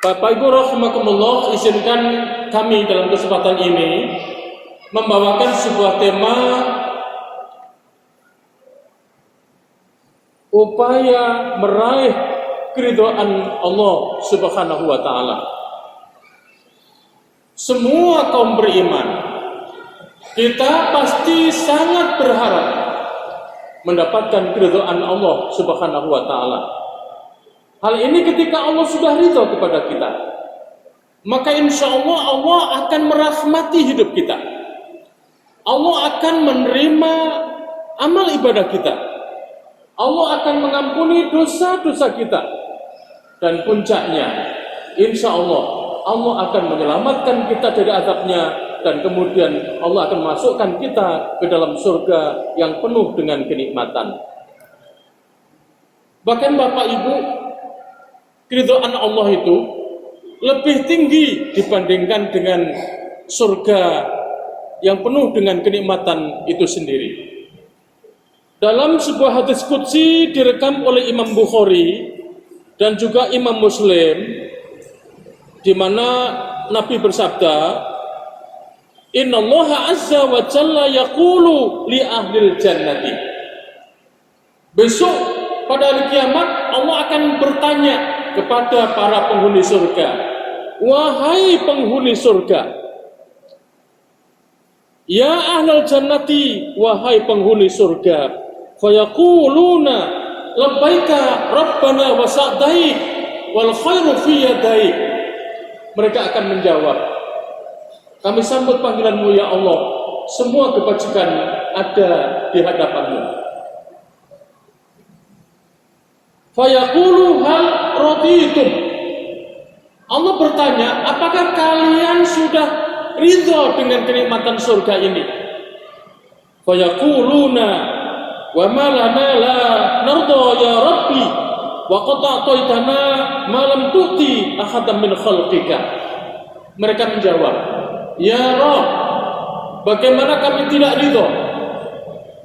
Bapak Ibu rahimakumullah, izinkan kami dalam kesempatan ini membawakan sebuah tema upaya meraih keridhaan Allah Subhanahu wa taala. Semua kaum beriman, kita pasti sangat berharap mendapatkan keridhaan Allah Subhanahu wa taala. Hal ini ketika Allah sudah ridha kepada kita, maka insya Allah Allah akan merahmati hidup kita. Allah akan menerima amal ibadah kita. Allah akan mengampuni dosa-dosa kita. Dan puncaknya, insya Allah Allah akan menyelamatkan kita dari azabnya, dan kemudian Allah akan masukkan kita ke dalam surga yang penuh dengan kenikmatan. Bahkan Bapak Ibu, keridhaan Allah itu lebih tinggi dibandingkan dengan surga yang penuh dengan kenikmatan itu sendiri. Dalam sebuah hadis qudsi direkam oleh Imam Bukhari dan juga Imam Muslim, di mana Nabi bersabda, "Innallaha azza wa jalla yaqulu li ahlil jannati." Besok pada hari kiamat Allah akan bertanya kepada para penghuni surga, "Wahai penghuni surga, ya ahlal jannati, wahai penghuni surga, fayaquluna labbaika rabbana wa sa'daik wal khairu fi yadaik." Mereka akan menjawab, "Kami sambut panggilan-Mu ya Allah, semua kebajikan ada di hadapan-Mu." Fayaqulu hal raditum. Allah bertanya, apakah kalian sudah ridha dengan kenikmatan surga ini? Fayaquluna wa ma lana la narda ya rabbi wa qad a'taytana ma lam tu'ti ahadan min khalqika. Mereka menjawab, "Ya Rabb, bagaimana kami tidak ridha,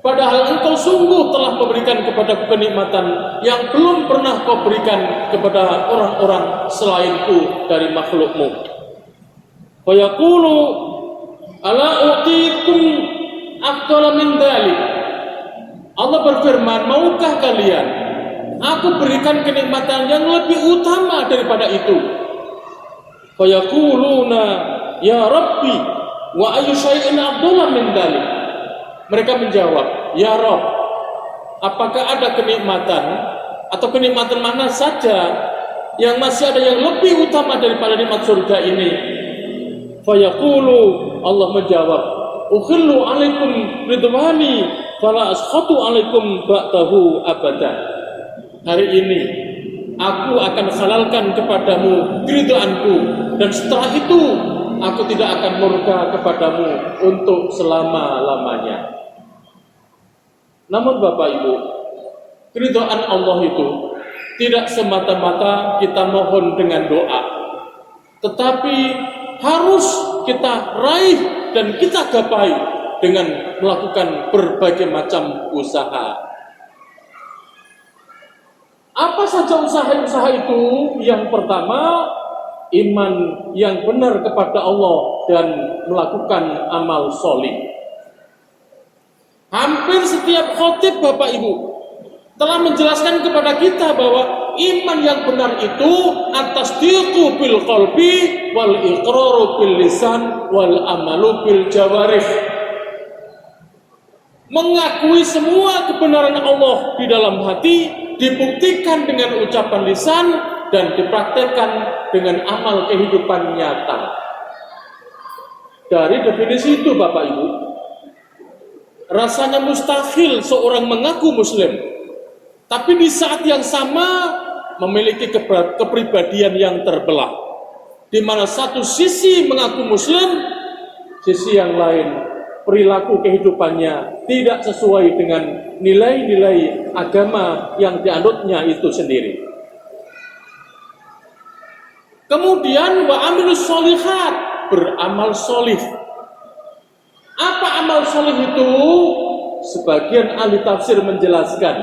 padahal Engkau sungguh telah memberikan kepada kenikmatan yang belum pernah Kau berikan kepada orang-orang selainku dari makhluk-Mu." Wa yaqulu ala utikum afdala min dzalik. Allah berfirman, "Maukah kalian Aku berikan kenikmatan yang lebih utama daripada itu?" Wa yaquluna ya Rabbi wa ayyu syai'in afdala min dzalik. Mereka menjawab, "Ya Rabb, apakah ada kenikmatan atau kenikmatan mana saja yang masih ada yang lebih utama daripada nikmat surga ini?" Fayaqulu, Allah menjawab, "Ukhillu alaikum ridwani fala askhatu alaikum ba'dahu abada." Hari ini aku akan halalkan kepadamu keridhaanku, dan setelah itu aku tidak akan murka kepadamu untuk selama-lamanya. Namun Bapak Ibu, keridhaan Allah itu tidak semata-mata kita mohon dengan doa, tetapi harus kita raih dan kita gapai dengan melakukan berbagai macam usaha. Apa saja usaha-usaha itu? Yang pertama, iman yang benar kepada Allah dan melakukan amal solih. Hampir setiap khotib Bapak Ibu telah menjelaskan kepada kita bahwa iman yang benar itu at-tasdiqu bil qalbi wal iqraru bil lisan wal amalu bil jawarih. Mengakui semua kebenaran Allah di dalam hati, dibuktikan dengan ucapan lisan, dan dipraktekkan dengan amal kehidupan nyata. Dari definisi itu Bapak Ibu, rasanya mustahil seorang mengaku muslim, tapi di saat yang sama memiliki kepribadian yang terbelah, di mana satu sisi mengaku muslim, sisi yang lain perilaku kehidupannya tidak sesuai dengan nilai-nilai agama yang dianutnya itu sendiri. Kemudian wa amilus sholihat, beramal solih. Apa amal solih itu? Sebagian ahli tafsir menjelaskan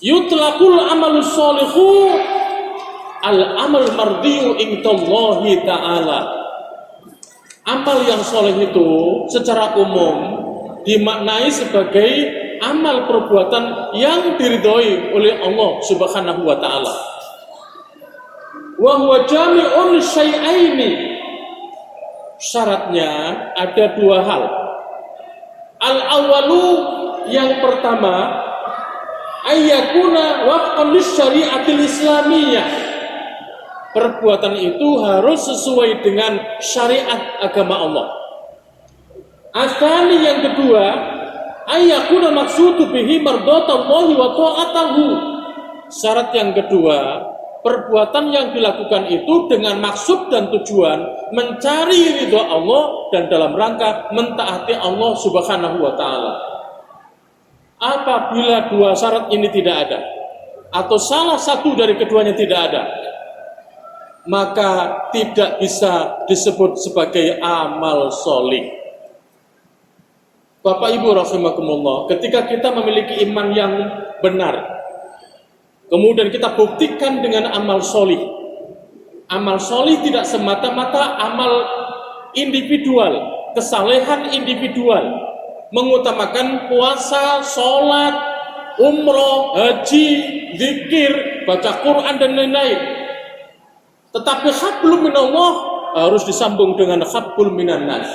Yutlaqul amalus sholihu al-amal mardiyu indallahi ta'ala. Amal yang soleh itu secara umum dimaknai sebagai amal perbuatan yang diridhoi oleh Allah Subhanahu wa taala. Wa huwa jami'un syai'aini. Syaratnya ada dua hal. Al-awwalu, yang pertama, ayyakuna wafqan lisyari'atil islamiyah. Perbuatan itu harus sesuai dengan syariat agama Allah. Asani, yang kedua, ayyakuna maqsudu bihi mardhatallahi wa ta'atahu. Syarat yang kedua, perbuatan yang dilakukan itu dengan maksud dan tujuan mencari ridha Allah dan dalam rangka mentaati Allah Subhanahu wa taala. Apabila dua syarat ini tidak ada, atau salah satu dari keduanya tidak ada, maka tidak bisa disebut sebagai amal solih. Bapak Ibu rahimakumullah, ketika kita memiliki iman yang benar, kemudian kita buktikan dengan amal solih. Amal solih tidak semata-mata amal individual, kesalehan individual, mengutamakan puasa, sholat, umroh, haji, zikir, baca Quran dan lain-lain. Tetapi hablum minallah harus disambung dengan hablum minan nas.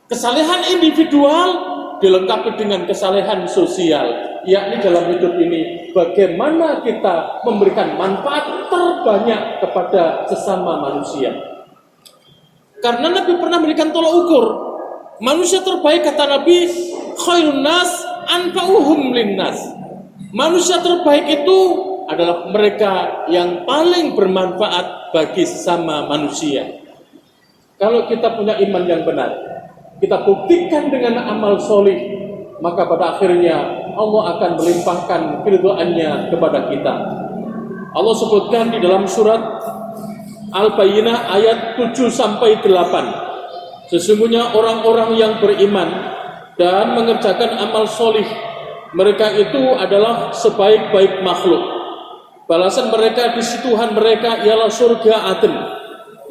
Kesalehan individual dilengkapi dengan kesalehan sosial, yakni dalam hidup ini bagaimana kita memberikan manfaat terbanyak kepada sesama manusia. Karena Nabi pernah memberikan tolak ukur. Manusia terbaik, kata Nabi, khairun nas anfa'uhum linnas. Manusia terbaik itu adalah mereka yang paling bermanfaat bagi sesama manusia. Kalau kita punya iman yang benar, kita buktikan dengan amal solih, maka pada akhirnya Allah akan melimpahkan keridhaannya kepada kita. Allah sebutkan di dalam surat Al-Bayyinah ayat 7-8. Sesungguhnya orang-orang yang beriman dan mengerjakan amal solih, mereka itu adalah sebaik-baik makhluk. Balasan mereka di sisi Tuhan mereka ialah surga Aden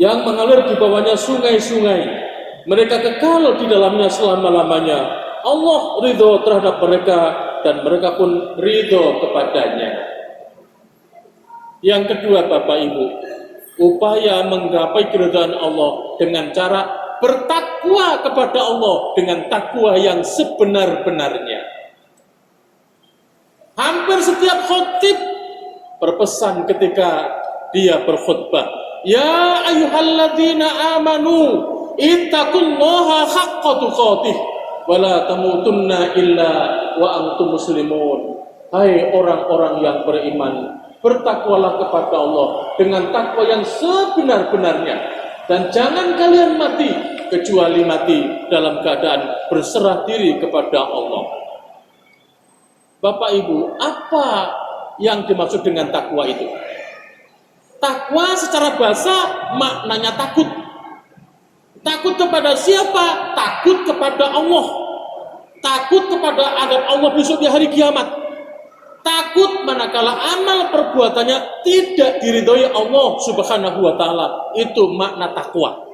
yang mengalir di bawahnya sungai-sungai. Mereka kekal di dalamnya selama-lamanya. Allah ridho terhadap mereka dan mereka pun ridho kepadanya. Yang kedua, Bapak Ibu, upaya menggapai keridhaan Allah dengan cara bertakwa kepada Allah dengan takwa yang sebenar-benarnya. Hampir setiap khotib berpesan ketika dia berkhutbah, ya ayyuhalladzina amanu ittaqullaha haqqa tuqatih wa la tamutunna illa wa antum muslimun. Hai orang-orang yang beriman, bertakwalah kepada Allah dengan takwa yang sebenar-benarnya, dan jangan kalian mati kecuali mati dalam keadaan berserah diri kepada Allah. Bapak Ibu, apa yang dimaksud dengan takwa itu? Takwa secara bahasa maknanya takut. Takut kepada siapa? Takut kepada Allah. Takut kepada adab Allah besok di hari kiamat. Takut manakala amal perbuatannya tidak diridhoi Allah Subhanahu wa taala. Itu makna takwa.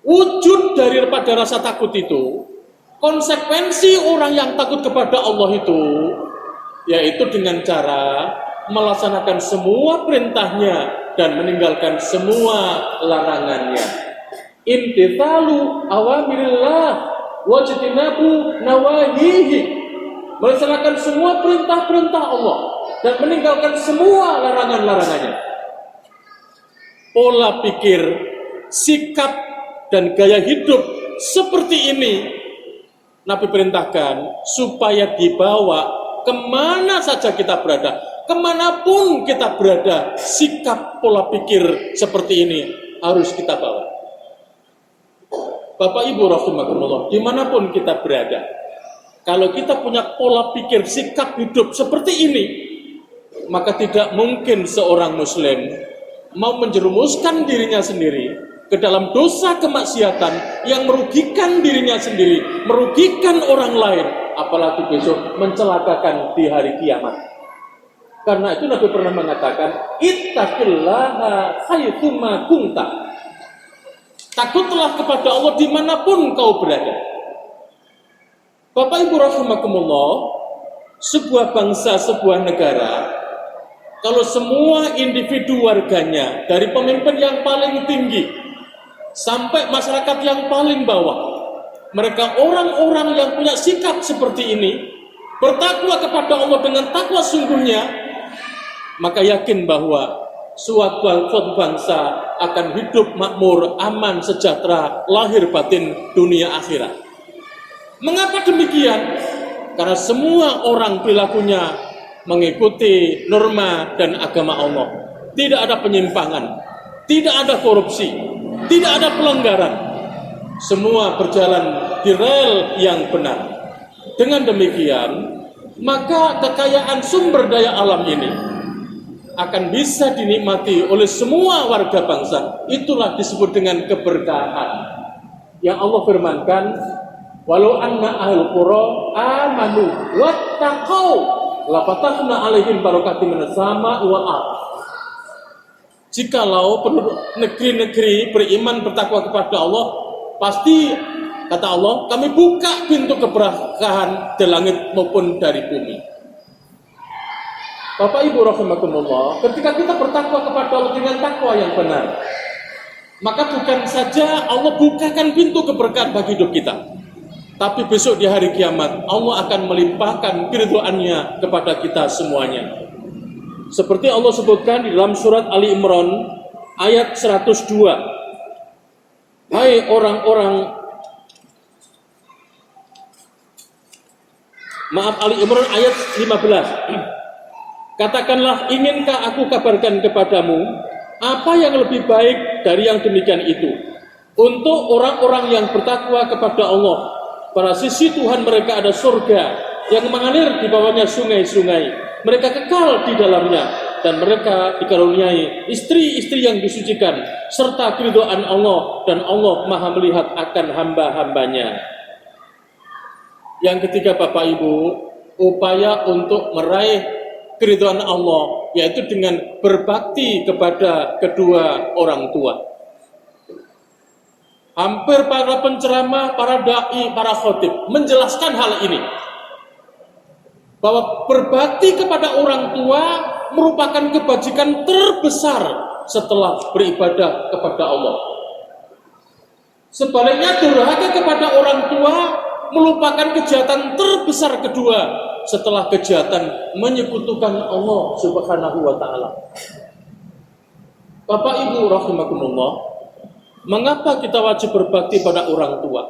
Wujud daripada rasa takut itu, konsekuensi orang yang takut kepada Allah itu, yaitu dengan cara melaksanakan semua perintahnya dan meninggalkan semua larangannya. Imtithalu awamirillah wajtinabu nawahihi. Melaksanakan semua perintah-perintah Allah dan meninggalkan semua larangan-larangannya. Pola pikir, sikap, dan gaya hidup seperti ini Nabi perintahkan supaya dibawa kemana saja kita berada. Kemanapun kita berada, sikap pola pikir seperti ini harus kita bawa. Bapak Ibu rahimakumullah, dimanapun kita berada, kalau kita punya pola pikir, sikap hidup seperti ini, maka tidak mungkin seorang muslim mau menjerumuskan dirinya sendiri ke dalam dosa kemaksiatan yang merugikan dirinya sendiri, merugikan orang lain, apalagi besok mencelakakan di hari kiamat. Karena itu Nabi pernah mengatakan, ittaqillaha haitsuma kunta. Takutlah kepada Allah dimanapun kau berada. Bapak Ibu rahimakumullah, sebuah bangsa, sebuah negara, kalau semua individu warganya, dari pemimpin yang paling tinggi sampai masyarakat yang paling bawah, mereka orang-orang yang punya sikap seperti ini, bertakwa kepada Allah dengan takwa sungguhnya, maka yakin bahwa suatu bangsa akan hidup makmur, aman, sejahtera, lahir batin, dunia akhirat. Mengapa demikian? Karena semua orang perilakunya mengikuti norma dan agama Allah. Tidak ada penyimpangan, tidak ada korupsi, tidak ada pelanggaran. Semua berjalan di rel yang benar. Dengan demikian, maka kekayaan sumber daya alam ini akan bisa dinikmati oleh semua warga bangsa. Itulah disebut dengan keberkahan. Yang Allah firmankan, walau anna ahlul qura amanu wattaqau lafatahna alaihim barakatim minas sama'i wal ardh. Jikalau penduduk negeri-negeri beriman bertakwa kepada Allah, pasti kata Allah, kami buka pintu keberkahan dari langit maupun dari bumi. Bapak Ibu rahimakumullah, ketika kita bertakwa kepada Allah dengan takwa yang benar, maka bukan saja Allah bukakan pintu keberkahan bagi hidup kita, tapi besok di hari kiamat Allah akan melimpahkan keridhaan-Nya kepada kita semuanya. Seperti Allah sebutkan di dalam surat Ali Imran ayat 102. Hai orang-orang, Ali Imran ayat 15. Katakanlah, inkah aku kabarkan kepadamu apa yang lebih baik dari yang demikian itu? Untuk orang-orang yang bertakwa kepada Allah, pada sisi Tuhan mereka ada surga yang mengalir di bawahnya sungai-sungai. Mereka kekal di dalamnya dan mereka dikaruniai istri-istri yang disucikan serta keridhaan Allah, dan Allah Maha melihat akan hamba-hambanya. Yang ketiga Bapak Ibu, upaya untuk meraih keridhaan Allah, yaitu dengan berbakti kepada kedua orang tua. Hampir para penceramah, para dai, para khotib menjelaskan hal ini, bahwa berbakti kepada orang tua merupakan kebajikan terbesar setelah beribadah kepada Allah. Sebaliknya, durhaka kepada orang tua merupakan kejahatan terbesar kedua setelah kejahatan menyekutukan Allah Subhanahu wa Ta'ala. Bapak Ibu rahimakumullah, mengapa kita wajib berbakti pada orang tua?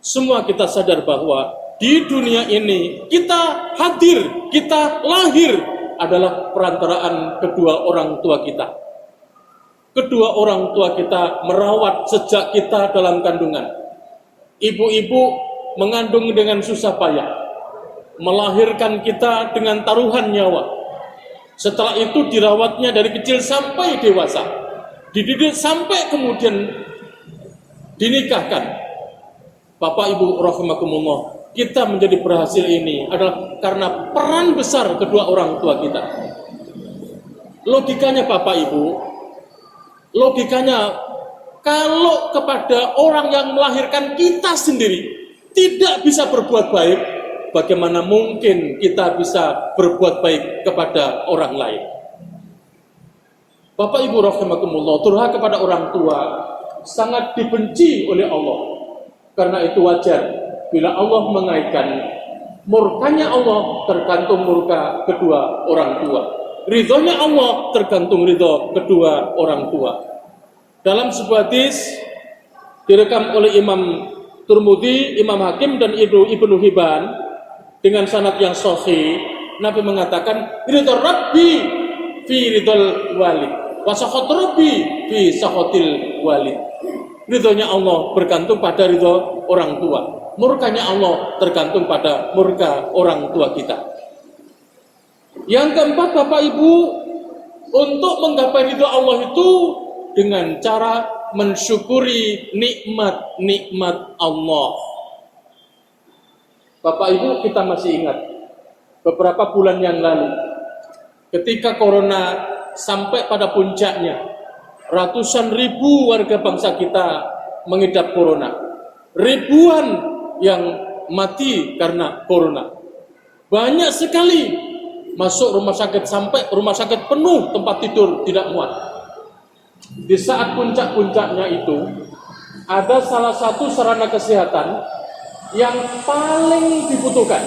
Semua kita sadar bahwa di dunia ini kita hadir, kita lahir adalah perantaraan kedua orang tua kita. Kedua orang tua kita merawat sejak kita dalam kandungan. Ibu-ibu mengandung dengan susah payah, melahirkan kita dengan taruhan nyawa. Setelah itu dirawatnya dari kecil sampai dewasa, dididik sampai kemudian dinikahkan. Bapak Ibu rahimakumullah, kita menjadi berhasil ini adalah karena peran besar kedua orang tua kita. Logikanya Bapak Ibu, logikanya kalau kepada orang yang melahirkan kita sendiri tidak bisa berbuat baik, bagaimana mungkin kita bisa berbuat baik kepada orang lain? Bapak Ibu rahimakumullah, durhaka kepada orang tua sangat dibenci oleh Allah. Karena itu wajar bila Allah mengaitkan murkanya Allah tergantung murka kedua orang tua, ridhonya Allah tergantung ridho kedua orang tua. Dalam sebuah hadis direkam oleh Imam Tirmidzi, Imam Hakim dan Ibnu Hibban dengan sanad yang sahih, Nabi mengatakan, ridho Rabbi fi ridhol walid, wa sakhot Rabbi fi sakhotil walid. Ridhonya Allah bergantung pada ridho orang tua, murkanya Allah tergantung pada murka orang tua kita. Yang keempat Bapak Ibu, untuk menggapai ridho Allah itu dengan cara mensyukuri nikmat-nikmat Allah. Bapak Ibu, kita masih ingat beberapa bulan yang lalu ketika corona sampai pada puncaknya, ratusan ribu warga bangsa kita mengidap corona, ribuan yang mati karena corona, banyak sekali masuk rumah sakit sampai rumah sakit penuh, tempat tidur tidak muat. Di saat puncak-puncaknya itu ada salah satu sarana kesehatan yang paling dibutuhkan.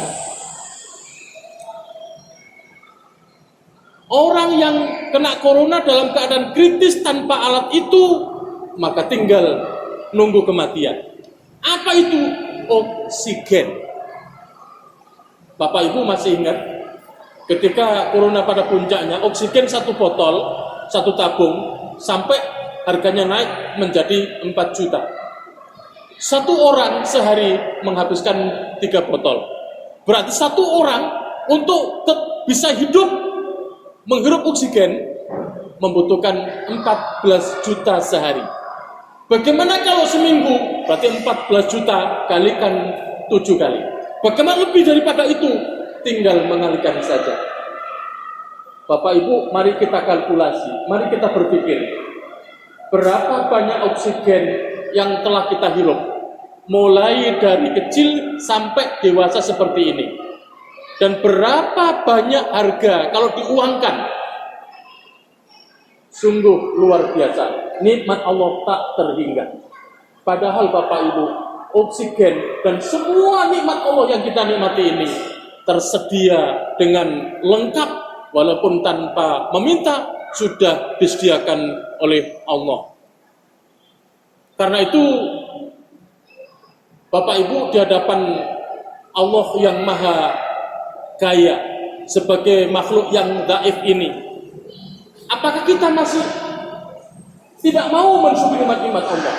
Orang yang kena corona dalam keadaan kritis tanpa alat itu, maka tinggal nunggu kematian. Apa itu? Oksigen. Bapak Ibu masih ingat ketika corona pada puncaknya, oksigen satu botol, satu tabung, sampai harganya naik menjadi 4 juta. Satu orang sehari menghabiskan 3 botol. Berarti satu orang untuk bisa hidup menghirup oksigen membutuhkan 14 juta sehari. Bagaimana kalau seminggu? Berarti 14 juta kalikan 7 kali. Bagaimana lebih daripada itu? Tinggal mengalihkan saja. Bapak Ibu, mari kita kalkulasi, mari kita berpikir, berapa banyak oksigen yang telah kita hirup, mulai dari kecil sampai dewasa seperti ini. Dan berapa banyak harga kalau diuangkan. Sungguh luar biasa, nikmat Allah tak terhingga. Padahal Bapak Ibu, oksigen dan semua nikmat Allah yang kita nikmati ini tersedia dengan lengkap, walaupun tanpa meminta sudah disediakan oleh Allah. Karena itu Bapak Ibu, di hadapan Allah yang maha kaya sebagai makhluk yang dhaif ini, apakah kita masih tidak mau mensyukuri nikmat-nikmat Allah?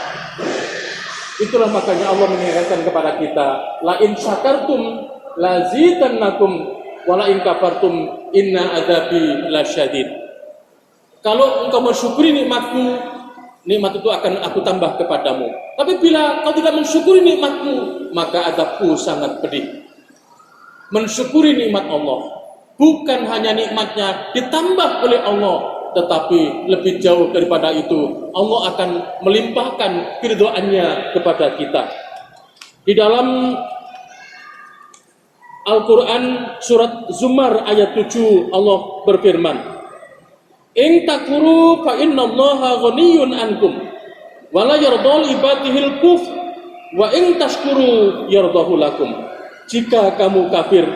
Itulah makanya Allah mengingatkan kepada kita, la in syakartum lazidannakum wa la in kafartum inna adzabi lasyadid. Kalau engkau mensyukuri nikmatku, nikmat itu akan aku tambah kepadamu. Tapi bila kau tidak mensyukuri nikmatku, maka azabku sangat pedih. Mensyukuri nikmat Allah, bukan hanya nikmatnya ditambah oleh Allah, tetapi lebih jauh daripada itu, Allah akan melimpahkan keridhaannya kepada kita. Di dalam Al-Quran surat Zumar ayat 7, Allah berfirman, "In takfuru fa innallaha ghaniyyun ankum wa la yardha li ibadihil kufr wa in tashkuru yardahu lakum." Jika kamu kafir,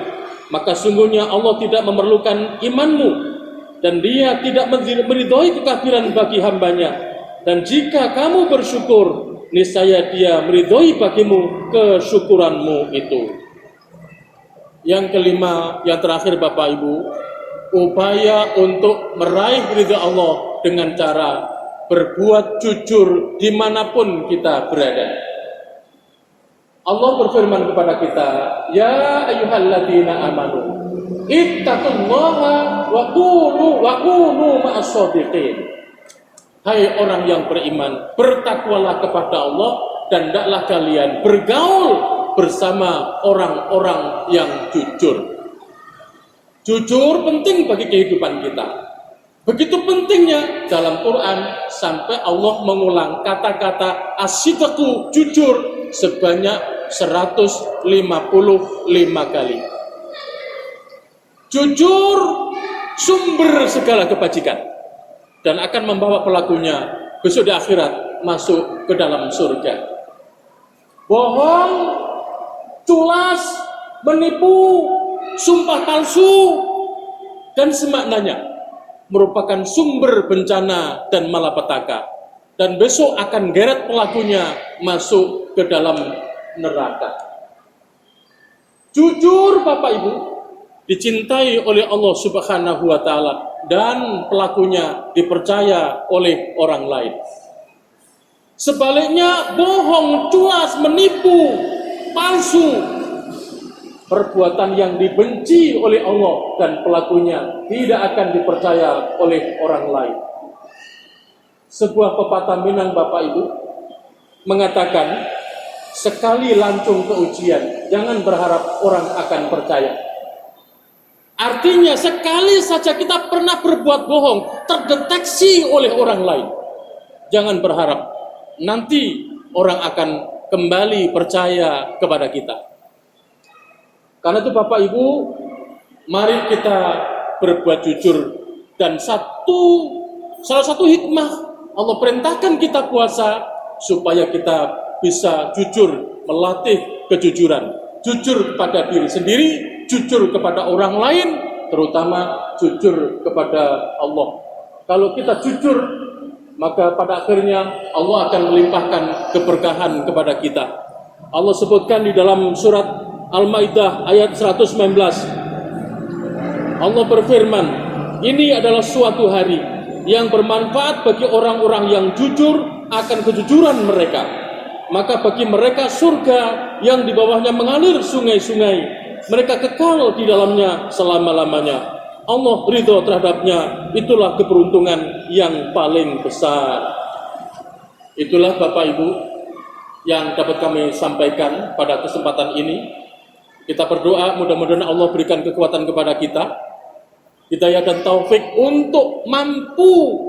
maka sungguhnya Allah tidak memerlukan imanmu, dan Dia tidak meridhoi kekafiran bagi hambanya. Dan jika kamu bersyukur, niscaya Dia meridhoi bagimu kesyukuranmu itu. Yang kelima, yang terakhir Bapak Ibu, upaya untuk meraih ridha Allah dengan cara berbuat jujur dimanapun kita berada. Allah berfirman kepada kita, ya ayyuhalladzina amanu ittaqullaha wa kunu ma'as shadiqin. Hai orang yang beriman, bertakwalah kepada Allah dan hendaklah kalian bergaul bersama orang-orang yang jujur. Jujur penting bagi kehidupan kita. Begitu pentingnya dalam Quran sampai Allah mengulang kata-kata as-sidqu, jujur, sebanyak 155 kali. Jujur sumber segala kebajikan dan akan membawa pelakunya besok di akhirat masuk ke dalam surga. Bohong, culas, menipu, sumpah palsu dan semaknanya merupakan sumber bencana dan malapetaka, dan besok akan geret pelakunya masuk ke dalam neraka. Jujur Bapak Ibu dicintai oleh Allah Subhanahu wa taala dan pelakunya dipercaya oleh orang lain. Sebaliknya bohong, culas, menipu, palsu, perbuatan yang dibenci oleh Allah dan pelakunya tidak akan dipercaya oleh orang lain. Sebuah pepatah Minang Bapak Ibu mengatakan, Sekali lancung ke ujian, jangan berharap orang akan percaya. Artinya sekali saja kita pernah berbuat bohong, terdeteksi oleh orang lain, jangan berharap nanti orang akan kembali percaya kepada kita. Karena itu Bapak Ibu, mari kita berbuat jujur. Dan salah satu hikmah Allah perintahkan kita puasa supaya kita bisa jujur, melatih kejujuran, jujur kepada diri sendiri, jujur kepada orang lain, terutama jujur kepada Allah. Kalau kita jujur, maka pada akhirnya Allah akan melimpahkan keberkahan kepada kita. Allah sebutkan di dalam surat Al-Maidah ayat 119. Allah berfirman, ini adalah suatu hari yang bermanfaat bagi orang-orang yang jujur akan kejujuran mereka. Maka bagi mereka surga yang di bawahnya mengalir sungai-sungai, mereka kekal di dalamnya selama-lamanya. Allah ridho terhadapnya, itulah keberuntungan yang paling besar. Itulah Bapak Ibu yang dapat kami sampaikan pada kesempatan ini. Kita berdoa mudah-mudahan Allah berikan kekuatan kepada kita, hidayah dan taufik untuk mampu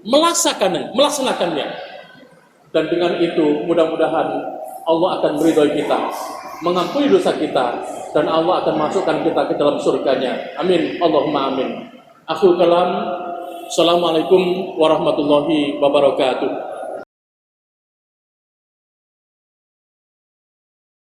melaksanakannya. Dan dengan itu mudah-mudahan Allah akan meridhoi kita, mengampuni dosa kita, dan Allah akan masukkan kita ke dalam surganya. Amin, Allahumma amin. Akhul kalam. Assalamualaikum warahmatullahi wabarakatuh.